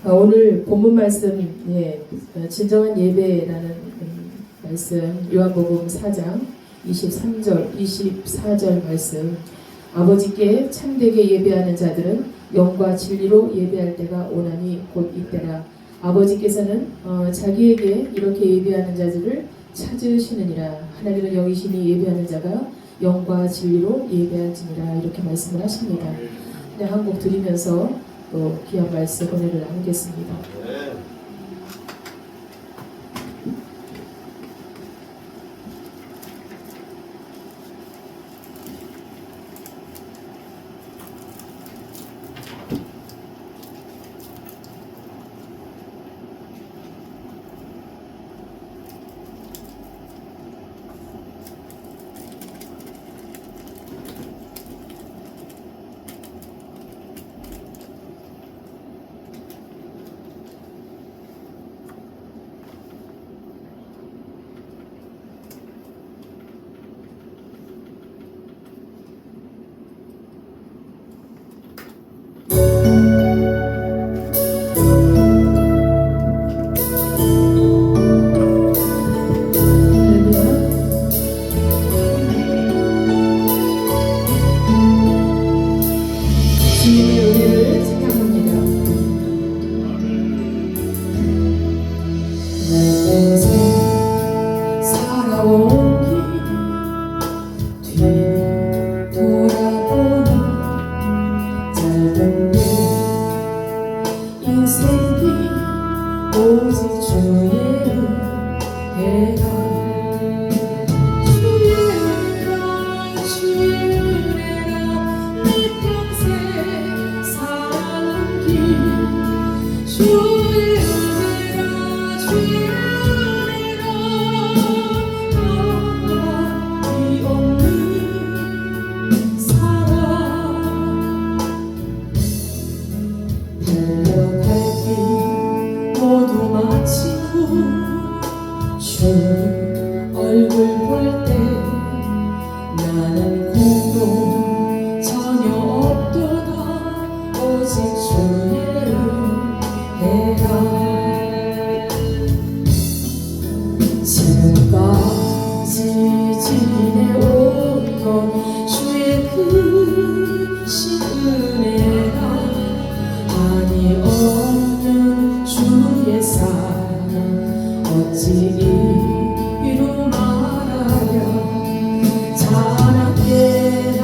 오늘 본문 말씀, 진정한 예배라는 말씀, 요한복음 4장 23절, 24절 말씀. 아버지께 참되게 예배하는 자들은 영과 진리로 예배할 때가 오나니 곧 이때라. 아버지께서는 자기에게 이렇게 예배하는 자들을 찾으시느니라. 하나님은 영이시니 예배하는 자가 영과 진리로 예배할지니라. 이렇게 말씀을 하십니다. 그냥 한 곡 드리면서 또 귀한 말씀 은혜를 나누겠습니다. 주님의 은혜를 찬양합니다. 내 인생 살아온 길 뒤돌아보니 짧은 내 인생길 오직 주의 은혜가 주의 은혜가 주의 은혜가 이 없는 사랑 달려갈 길 모두 마치고 주 얼굴 볼 때 나는 공동 전혀 없도다 오직 주의 지금까지 지내온 건 주의 크신 은혜가 한이 없는 주의 사랑 어찌 이루 말하랴 자랑케나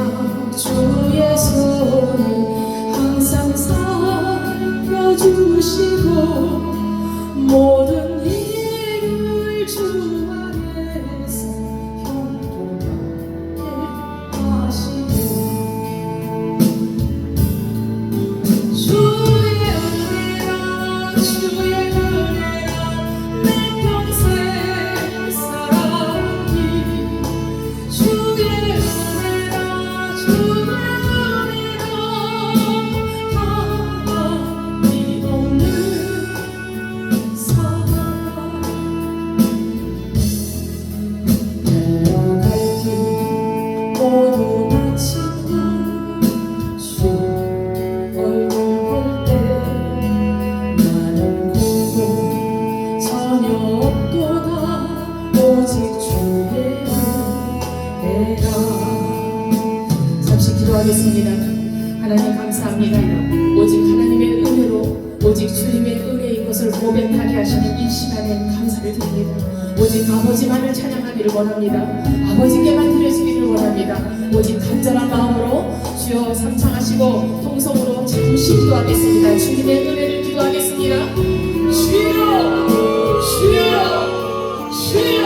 주의 손이 항상 살펴주시고 모든 일을 주 안에서 형통하게 하시네. 주의 은혜라 주의 은혜라 내 평생 살아오니 주의 은혜라 주의 은혜라 하나님 없는 사랑 달려갈 길 모두 마치고 주 얼굴 볼 때 나는 공동 전혀 없도다 오직 주의 은혜라. 잠시 기도하겠습니다. 하나님 감사합니다. 오직 하나님의 은혜로 오직 주님의 은혜인 것을 고백하게 하시는 이 시간에 감사를 드립니다. 오직 아버지만을 찬양하기를 원합니다. 아버지께만 드려지기를 원합니다. 오직 간절한 마음으로 주여 삼창하시고 통성으로 잠시 기도하겠습니다. 주님의 은혜를 기도하겠습니다. 주여 주여 주여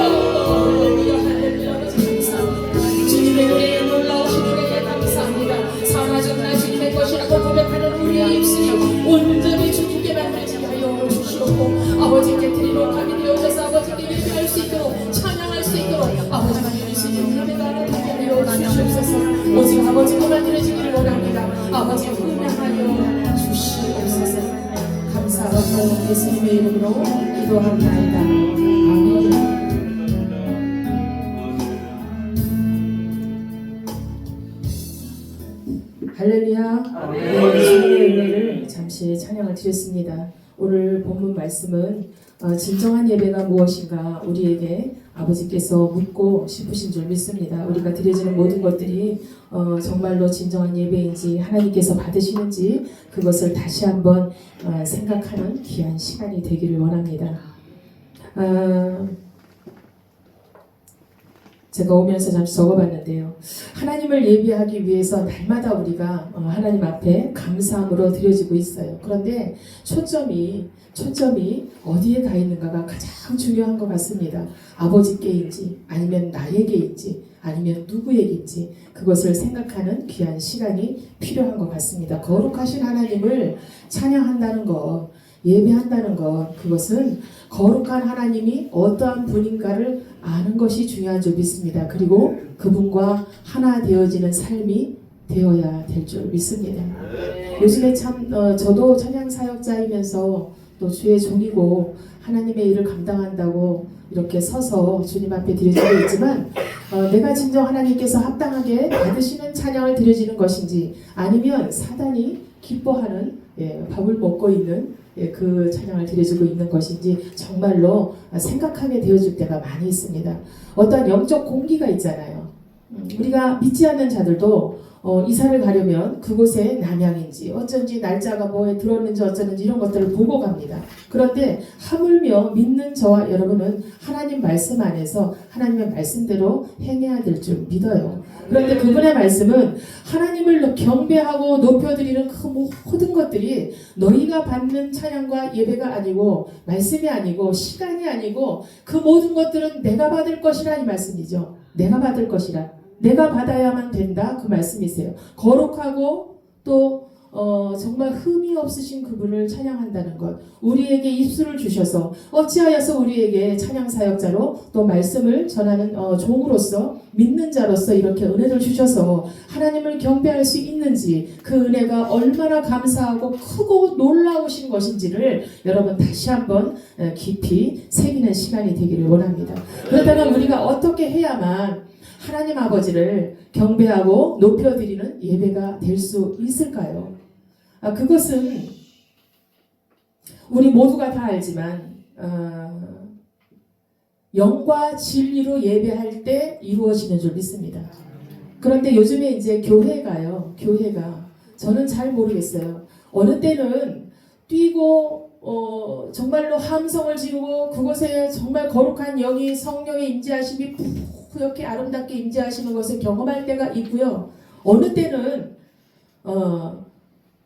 할렐루야 할렐루야 감사합니다. 주님의 은혜에 놀라우신 은혜에 감사합니다. 사라졌나 주님의 것이라고 고백하는 우리의 입술이 온전히 주님께 만들지 하여 주시옵고 아버지께 드리러 감이 되어져서 아버지께 예배할 수 있도록 찬양할 수 있도록 아버지가 주시는 은혜가 되어 주시옵소서. 오직 아버지만 드려지기를 원합니다. 아버지 은혜하여 주시옵소서. 감사하고 예수님의 이름으로 기도합니다. 아멘. 할렐루야. 주님의 은혜를 잠시 찬양을 드렸습니다. 오늘 본문 말씀은 진정한 예배가 무엇인가 우리에게 아버지께서 묻고 싶으신 줄 믿습니다. 우리가 드려지는 모든 것들이 정말로 진정한 예배인지 하나님께서 받으시는지 그것을 다시 한번 생각하는 귀한 시간이 되기를 원합니다. 제가 오면서 잠시 적어봤는데요. 하나님을 예배하기 위해서 날마다 우리가 하나님 앞에 감사함으로 드려지고 있어요. 그런데 초점이 어디에 가 있는가가 가장 중요한 것 같습니다. 아버지께인지 아니면 나에게인지 아니면 누구에게인지 그것을 생각하는 귀한 시간이 필요한 것 같습니다. 거룩하신 하나님을 찬양한다는 것, 예배한다는 것, 그것은 거룩한 하나님이 어떠한 분인가를 아는 것이 중요한 줄 믿습니다. 그리고 그분과 하나 되어지는 삶이 되어야 될 줄 믿습니다. 요즘에 참 저도 찬양 사역자이면서 또 주의 종이고 하나님의 일을 감당한다고 이렇게 서서 주님 앞에 드려지고 있지만 내가 진정 하나님께서 합당하게 받으시는 찬양을 드려지는 것인지 아니면 사단이 기뻐하는 밥을 먹고 있는 그 찬양을 드려주고 있는 것인지 정말로 생각하게 되어줄 때가 많이 있습니다. 어떤 영적 공기가 있잖아요. 우리가 믿지 않는 자들도 이사를 가려면 그곳에 남양인지 어쩐지 날짜가 뭐에 들었는지 어쩌는지 이런 것들을 보고 갑니다. 그런데 하물며 믿는 저와 여러분은 하나님 말씀 안에서 하나님의 말씀대로 행해야 될 줄 믿어요. 그런데 그분의 말씀은 하나님을 경배하고 높여드리는 그 모든 것들이 너희가 받는 찬양과 예배가 아니고 말씀이 아니고 시간이 아니고 그 모든 것들은 내가 받을 것이라 이 말씀이죠. 내가 받을 것이라. 내가 받아야만 된다 그 말씀이세요. 거룩하고 또 정말 흠이 없으신 그분을 찬양한다는 것, 우리에게 입술을 주셔서 어찌하여서 우리에게 찬양 사역자로 또 말씀을 전하는 종으로서 믿는 자로서 이렇게 은혜를 주셔서 하나님을 경배할 수 있는지 그 은혜가 얼마나 감사하고 크고 놀라우신 것인지를 여러분 다시 한번 깊이 새기는 시간이 되기를 원합니다. 그렇다면 우리가 어떻게 해야만 하나님 아버지를 경배하고 높여드리는 예배가 될 수 있을까요? 그것은 우리 모두가 다 알지만 영과 진리로 예배할 때 이루어지는 줄 믿습니다. 그런데 요즘에 이제 교회가 저는 잘 모르겠어요. 어느 때는 뛰고 정말로 함성을 지르고 그곳에 정말 거룩한 영이 성령의 임재하심이 그렇게 아름답게 임재하시는 것을 경험할 때가 있고요. 어느 때는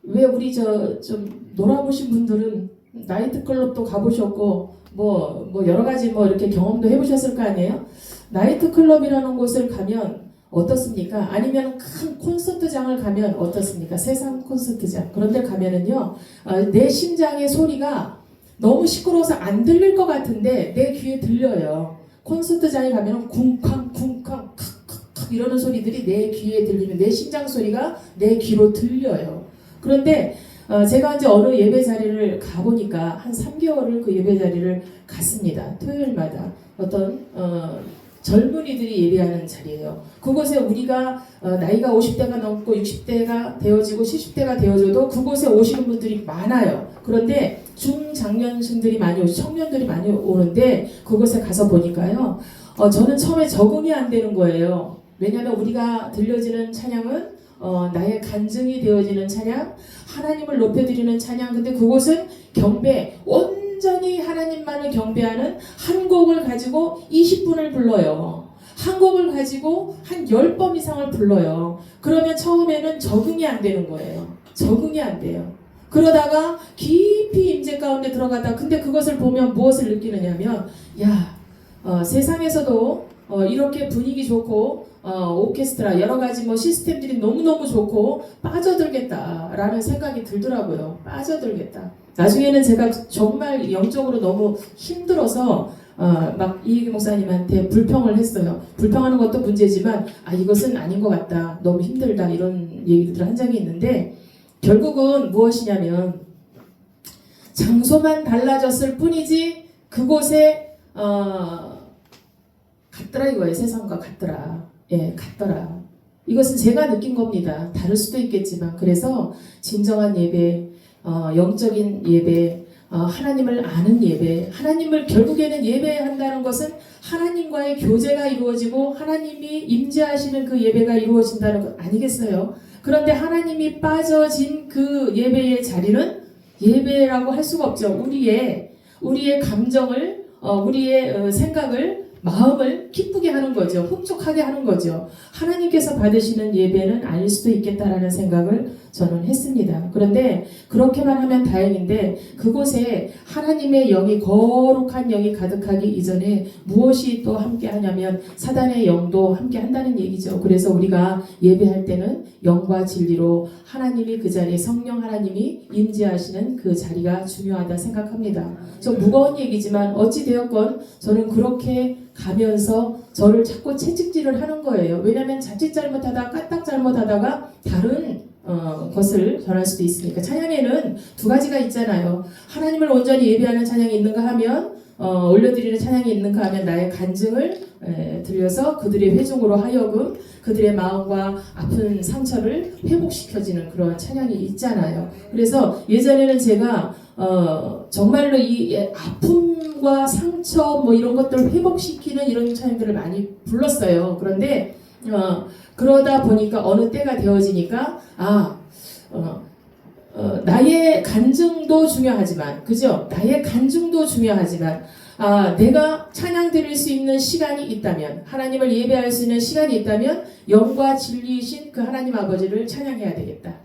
왜 우리 좀 놀아보신 분들은 나이트클럽도 가보셨고 뭐 여러 가지 이렇게 경험도 해보셨을 거 아니에요? 나이트클럽이라는 곳을 가면 어떻습니까? 아니면 큰 콘서트장을 가면 어떻습니까? 세상 콘서트장 그런 데 가면은요 내 심장의 소리가 너무 시끄러워서 안 들릴 것 같은데 내 귀에 들려요. 콘서트장에 가면 쿵쾅 쿵쾅 칵칵 이러는 소리들이 내 귀에 들리면 내 심장 소리가 내 귀로 들려요. 그런데 제가 이제 어느 예배 자리를 가보니까 한 3개월을 그 예배 자리를 갔습니다. 토요일마다 어떤 젊은이들이 예배하는 자리예요. 그곳에 우리가 나이가 50대가 넘고 60대가 되어지고 70대가 되어져도 그곳에 오시는 분들이 많아요. 그런데 중장년층들이 많이 오고 청년들이 많이 오는데 그곳에 가서 보니까요. 저는 처음에 적응이 안 되는 거예요. 왜냐하면 우리가 들려지는 찬양은 나의 간증이 되어지는 찬양, 하나님을 높여드리는 찬양. 근데 그곳은 경배, 온전히 하나님만을 경배하는 한 곡을 가지고 20분을 불러요. 한 곡을 가지고 한 10번 이상을 불러요. 그러면 처음에는 적응이 안 되는 거예요. 적응이 안 돼요. 그러다가 깊이 임재 가운데 들어가다 근데 그것을 보면 무엇을 느끼느냐면 세상에서도 이렇게 분위기 좋고 오케스트라 여러 가지 시스템들이 너무너무 좋고 빠져들겠다라는 생각이 들더라고요. 빠져들겠다. 나중에는 제가 정말 영적으로 너무 힘들어서 막 이익 목사님한테 불평을 했어요. 불평하는 것도 문제지만 이것은 아닌 것 같다. 너무 힘들다. 이런 얘기들을 한 적이 있는데 결국은 무엇이냐면 장소만 달라졌을 뿐이지 그곳에 같더라 이거예요. 세상과 같더라. 같더라. 이것은 제가 느낀 겁니다. 다를 수도 있겠지만 그래서 진정한 예배, 영적인 예배, 하나님을 아는 예배, 하나님을 결국에는 예배한다는 것은 하나님과의 교제가 이루어지고 하나님이 임재하시는 그 예배가 이루어진다는 것 아니겠어요? 그런데 하나님이 빠져진 그 예배의 자리는 예배라고 할 수가 없죠. 우리의 감정을, 우리의 생각을, 마음을 기쁘게 하는 거죠. 흡족하게 하는 거죠. 하나님께서 받으시는 예배는 아닐 수도 있겠다라는 생각을 저는 했습니다. 그런데 그렇게만 하면 다행인데 그곳에 하나님의 영이, 거룩한 영이 가득하기 이전에 무엇이 또 함께 하냐면 사단의 영도 함께 한다는 얘기죠. 그래서 우리가 예배할 때는 영과 진리로 하나님이 그 자리에, 성령 하나님이 임재하시는 그 자리가 중요하다 생각합니다. 좀 무거운 얘기지만 어찌되었건 저는 그렇게 가면서 저를 자꾸 채찍질을 하는 거예요. 왜냐하면 자칫 잘못하다가 까딱 잘못하다가 다른 것을 전할 수도 있으니까. 찬양에는 두 가지가 있잖아요. 하나님을 온전히 예배하는 찬양이 있는가 하면 올려드리는 찬양이 있는가 하면 나의 간증을 들려서 그들의 회중으로 하여금 그들의 마음과 아픈 상처를 회복시켜지는 그런 찬양이 있잖아요. 그래서 예전에는 제가 정말로 이 아픔과 상처 뭐 이런 것들을 회복시키는 이런 찬양들을 많이 불렀어요. 그런데 그러다 보니까 어느 때가 되어지니까 나의 간증도 중요하지만, 그죠? 나의 간증도 중요하지만 내가 찬양 드릴 수 있는 시간이 있다면, 하나님을 예배할 수 있는 시간이 있다면 영과 진리이신 그 하나님 아버지를 찬양해야 되겠다.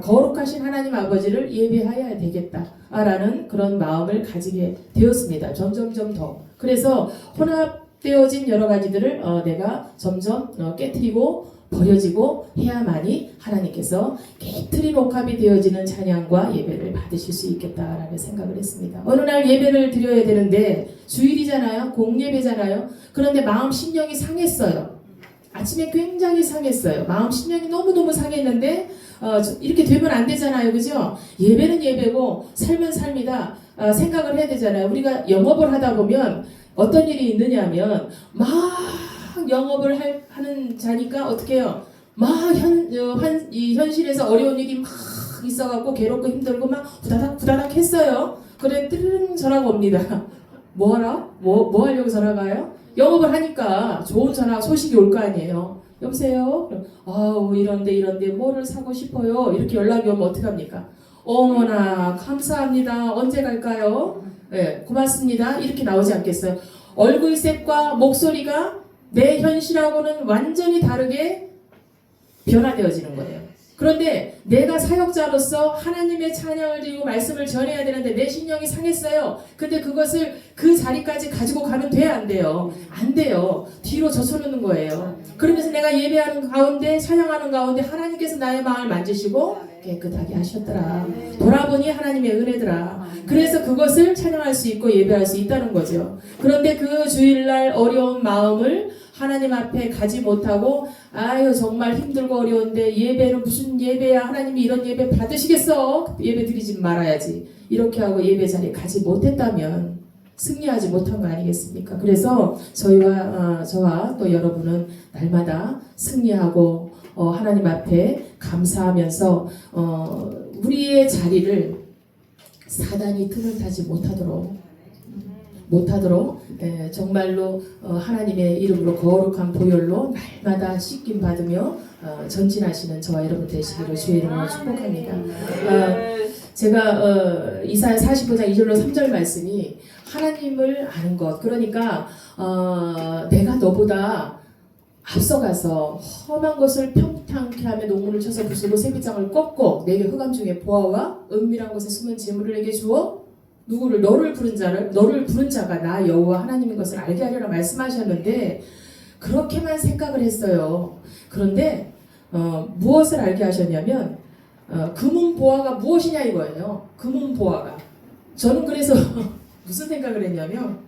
거룩하신 하나님 아버지를 예배해야 되겠다라는 그런 마음을 가지게 되었습니다. 점점점 더. 그래서 혼합되어진 여러 가지들을 내가 점점 깨트리고 버려지고 해야만이 하나님께서 깨트린 옥합이 되어지는 찬양과 예배를 받으실 수 있겠다라는 생각을 했습니다. 어느 날 예배를 드려야 되는데 주일이잖아요. 공예배잖아요. 그런데 마음 심령이 상했어요. 아침에 굉장히 상했어요. 마음 심령이 너무너무 상했는데 이렇게 되면 안 되잖아요. 그죠? 예배는 예배고 삶은 삶이다 생각을 해야 되잖아요. 우리가 영업을 하다 보면 어떤 일이 있느냐면 막 영업을 하는 자니까 어떻게 해요? 막 이 현실에서 어려운 일이 막 있어갖고 괴롭고 힘들고 막 후다닥 했어요. 그래 뜨르릉 전화가 옵니다. 뭐하라? 뭐 하려고 전화가 와요? 영업을 하니까 좋은 전화 소식이 올 거 아니에요. 여보세요? 이런데 뭐를 사고 싶어요? 이렇게 연락이 오면 어떡합니까? 어머나 감사합니다. 언제 갈까요? 네, 고맙습니다. 이렇게 나오지 않겠어요? 얼굴색과 목소리가 내 현실하고는 완전히 다르게 변화되어지는 거예요. 그런데 내가 사역자로서 하나님의 찬양을 드리고 말씀을 전해야 되는데 내 심령이 상했어요. 근데 그것을 그 자리까지 가지고 가면 돼야 안 돼요? 안 돼요. 뒤로 젖혀놓는 거예요. 그러면서 내가 예배하는 가운데, 찬양하는 가운데 하나님께서 나의 마음을 만지시고 깨끗하게 하셨더라. 돌아보니 하나님의 은혜더라. 그래서 그것을 찬양할 수 있고 예배할 수 있다는 거죠. 그런데 그 주일날 어려운 마음을 하나님 앞에 가지 못하고 정말 힘들고 어려운데 예배는 무슨 예배야, 하나님이 이런 예배 받으시겠어? 예배 드리지 말아야지. 이렇게 하고 예배 자리에 가지 못했다면 승리하지 못한 거 아니겠습니까? 그래서 저와 또 여러분은 날마다 승리하고 하나님 앞에 감사하면서 우리의 자리를 사단이 틈을 타지 못하도록 정말로 하나님의 이름으로 거룩한 보혈로 날마다 씻김 받으며 전진하시는 저와 여러분 되시기를 주의 이름으로 축복합니다. 제가 이사야 45장 2절로 3절 말씀이 하나님을 아는 것, 그러니까 내가 너보다 앞서가서 험한 것을 평탄케 하며 농문을 쳐서 부수고 새빗장을 꺾고 내게 흑암 중에 보아와 은밀한 곳에 숨은 재물을 내게 주어 누구를? 너를 부른 자가 나 여호와 하나님인 것을 알게 하려라 말씀하셨는데 그렇게만 생각을 했어요. 그런데 무엇을 알게 하셨냐면 금은보화가 무엇이냐 이거예요. 금은보화가. 저는 그래서 무슨 생각을 했냐면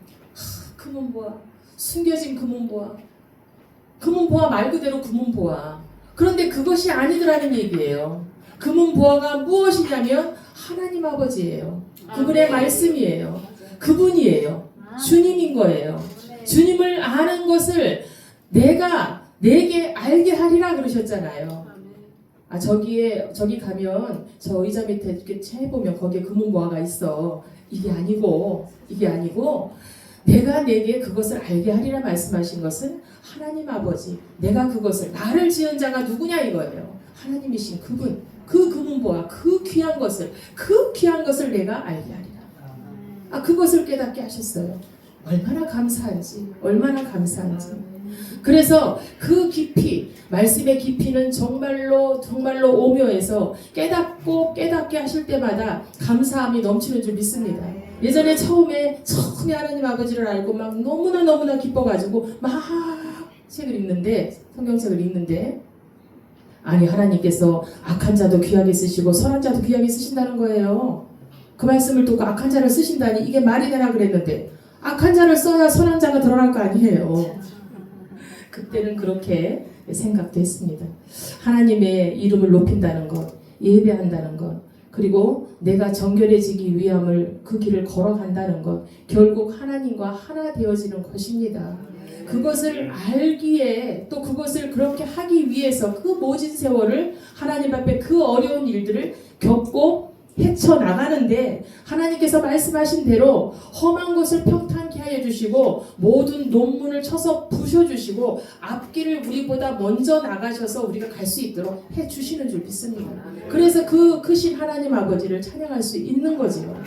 금은보화, 숨겨진 금은보화, 금은보화 말 그대로 금은보화. 그런데 그것이 아니더라는 얘기예요. 금은보화가 무엇이냐면 하나님 아버지예요. 그분의 말씀이에요. 그분이에요. 주님인 거예요. 주님을 아는 것을 내가 내게 알게 하리라 그러셨잖아요. 저기 가면 저 의자 밑에 이렇게 채보면 거기에 금은보화가 있어. 이게 아니고 내가 내게 그것을 알게 하리라 말씀하신 것은 하나님 아버지, 내가 그것을 나를 지은 자가 누구냐 이거예요. 하나님이신 그분, 그 금은보화, 그 귀한 것을 내가 알게 하리라. 그것을 깨닫게 하셨어요. 얼마나 감사한지. 그래서 그 깊이, 말씀의 깊이는 정말로 오묘해서 깨닫게 하실 때마다 감사함이 넘치는 줄 믿습니다. 예전에 처음에 하나님 아버지를 알고 막 너무나 기뻐가지고 막 성경책을 읽는데 아니, 하나님께서 악한 자도 귀하게 쓰시고 선한 자도 귀하게 쓰신다는 거예요. 그 말씀을 듣고 악한 자를 쓰신다니 이게 말이 되나 그랬는데 악한 자를 써야 선한 자가 드러날 거 아니에요. 그때는 그렇게 생각도 했습니다. 하나님의 이름을 높인다는 것, 예배한다는 것, 그리고 내가 정결해지기 위함을 그 길을 걸어간다는 것, 결국 하나님과 하나 되어지는 것입니다. 그것을 알기에 또 그것을 그렇게 하기 위해서 그 모진 세월을 하나님 앞에 그 어려운 일들을 겪고 헤쳐나가는데 하나님께서 말씀하신 대로 험한 곳을 평탄케 하여 주시고 모든 논문을 쳐서 부셔주시고 앞길을 우리보다 먼저 나가셔서 우리가 갈 수 있도록 해주시는 줄 믿습니다. 그래서 그 크신 하나님 아버지를 찬양할 수 있는 거지요.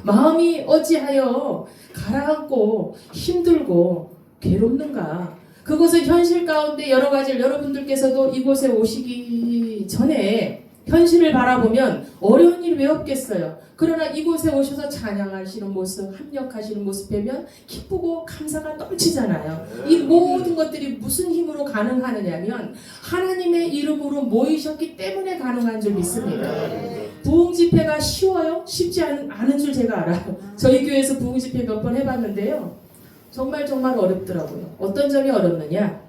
마음이 어찌하여 가라앉고 힘들고 괴롭는가. 그것은 현실 가운데 여러 가지를 여러분들께서도 이곳에 오시기 전에 현실을 바라보면 어려운 일이 왜 없겠어요. 그러나 이곳에 오셔서 찬양하시는 모습, 합력하시는 모습 보면 기쁘고 감사가 넘치잖아요. 이 모든 것들이 무슨 힘으로 가능하느냐면 하나님의 이름으로 모이셨기 때문에 가능한 줄 믿습니다. 부흥 집회가 쉬워요? 쉽지 않은 줄 제가 알아요. 저희 교회에서 부흥 집회 몇 번 해봤는데요. 정말 어렵더라고요. 어떤 점이 어렵느냐?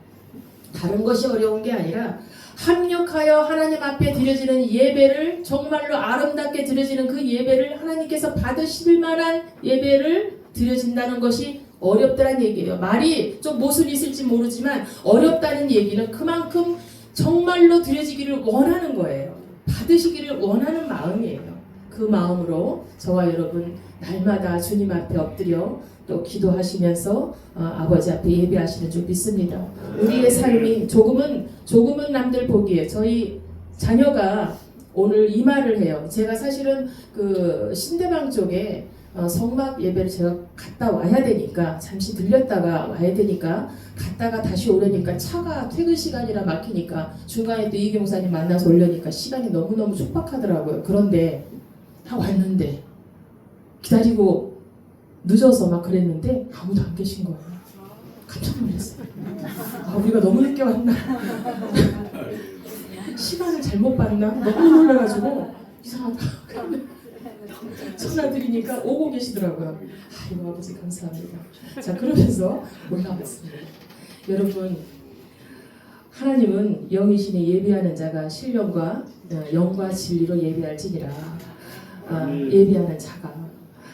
다른 것이 어려운 게 아니라 합력하여 하나님 앞에 드려지는 예배를 정말로 아름답게 드려지는 그 예배를 하나님께서 받으실 만한 예배를 드려진다는 것이 어렵다는 얘기예요. 말이 좀 모순이 있을지 모르지만 어렵다는 얘기는 그만큼 정말로 드려지기를 원하는 거예요. 받으시기를 원하는 마음이에요. 그 마음으로 저와 여러분 날마다 주님 앞에 엎드려 또 기도하시면서 아버지 앞에 예배하시는 줄 믿습니다. 우리의 삶이 조금은 남들 보기에 저희 자녀가 오늘 이 말을 해요. 제가 사실은 그 신대방 쪽에 성막 예배를 제가 갔다 와야 되니까 잠시 들렸다가 와야 되니까 갔다가 다시 오려니까 차가 퇴근 시간이라 막히니까 중간에 또 이기 목사님 만나서 오려니까 시간이 너무너무 촉박하더라고요. 그런데 다 왔는데 기다리고 늦어서 막 그랬는데 아무도 안 계신 거예요. 깜짝 놀랐어요. 우리가 너무 늦게 왔나? 시간을 잘못 봤나? 너무 놀라가지고 이상하다. 전화 드리니까 오고 계시더라고요. 아이고 아버지 감사합니다. 자, 그러면서 올라왔습니다. 여러분, 하나님은 영이시니 예배하는 자가 신령과 영과 진리로 예배할지니라. 예배하는 자가,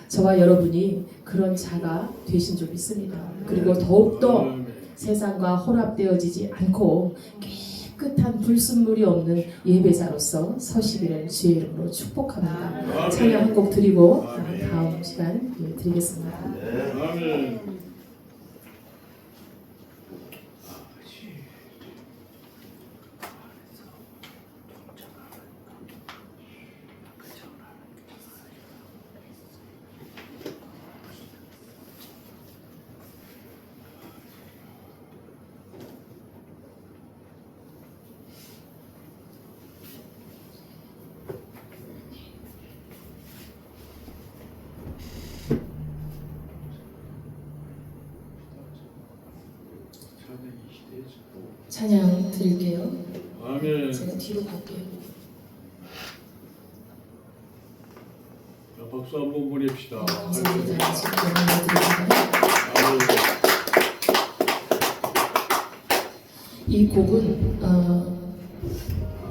저와 여러분이 그런 자가 되신 줄 믿습니다. 그리고 더욱더 세상과 혼합되어지지 않고 깨끗한 불순물이 없는 예배자로서 서시기를 주의 이름으로 축복합니다. 찬양 한 곡 드리고 다음 시간 드리겠습니다. 아멘. 찬양 드릴게요. 아멘. 제가 뒤로 갈게요. 자, 박수 한번 보냅시다. 감사합니다. 지금 영광을 드립니다. 이 곡은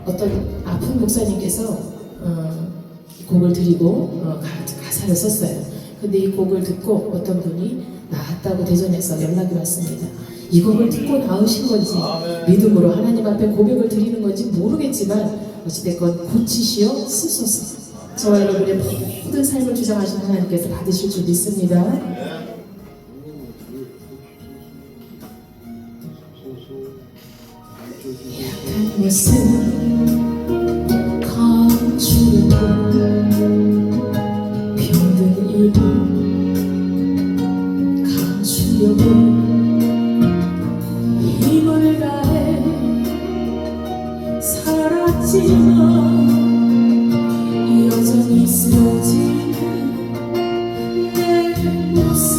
어떤 아픈 목사님께서 이 곡을 드리고 가사를 썼어요. 근데 이 곡을 듣고 어떤 분이 나았다고 대전에서 연락이 왔습니다. 이 곡을 듣고 나으신 건지 믿음으로 하나님 앞에 고백을 드리는 건지 모르겠지만 어찌됐건 고치시어 쓰소서. 저와 여러분의 모든 삶을 주장하신 하나님께서 받으실 줄 믿습니다. 약한 것은 감추려고 병든 입을 감추려고 힘을 다해 살았지만 여전히 쓰러지는 내 모습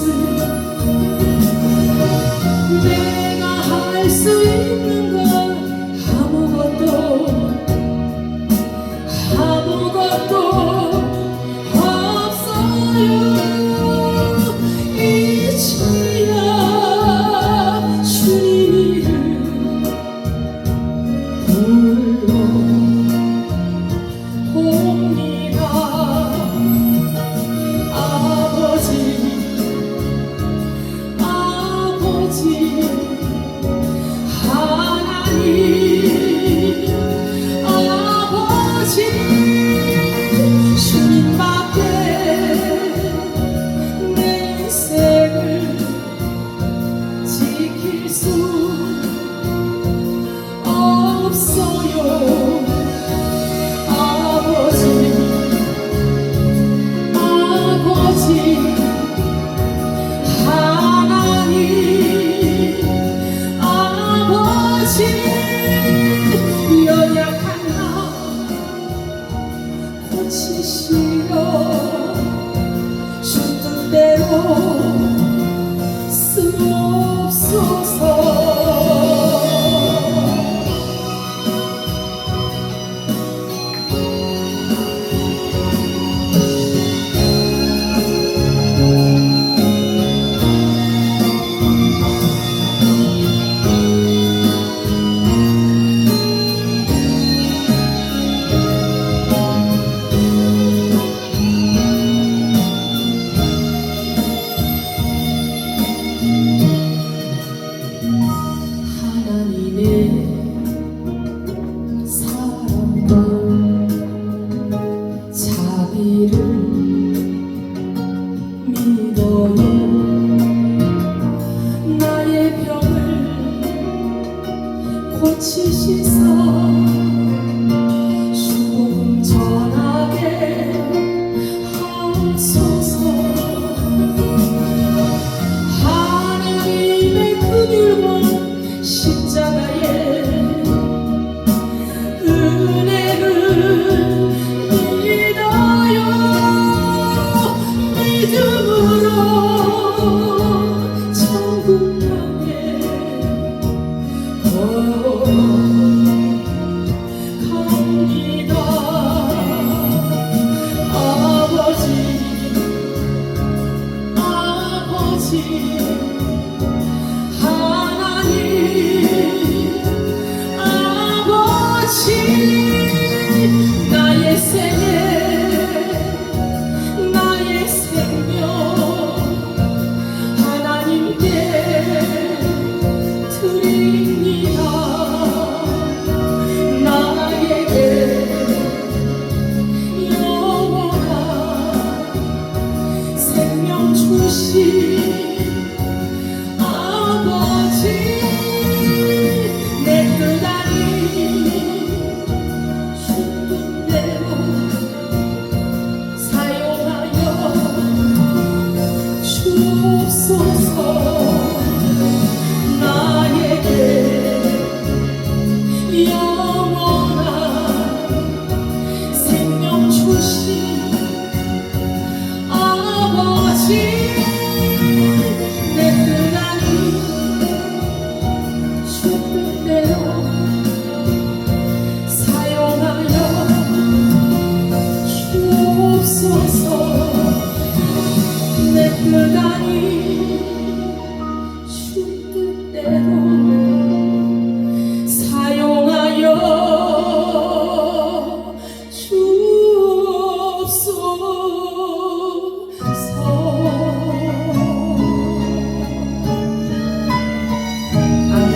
내가 할 수 있는 건 아무것도 없어요. 이제야 주님을 불러봅니다. 아버지 하나님 아버지 주님밖에 내 인생을 지킬 수 없어요. 아버지 하나님 아버지 연약한 나 고치시려 주는 대로 쓰옵소서. 고치시사 주복음 전하게 하소서. 하나님의 긍휼과 십자가의 은혜를 믿어요. 믿음으로 천국 향해 갑니다. 아버지 하나님 아버지 나의 생애 나의 생명 하나님께 드립니다. 나에게 영원한 생명 주신 아버지 내 뜻 아닌 주는 대로 사용하여 주옵소서. 나에게 영원한 생명 주신 아버지 내 뜻 아닌 주 뜻대로 사용하여 주옵소서. 내 뜻 아닌 주 뜻대로 사용하여 주옵소서. 아멘.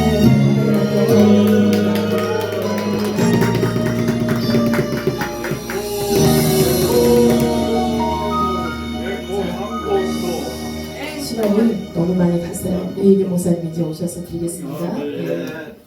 시간이 너무 많이 갔어요. 이혜교 목사님 이제 오셔서 드리겠습니다. 아멘. 네.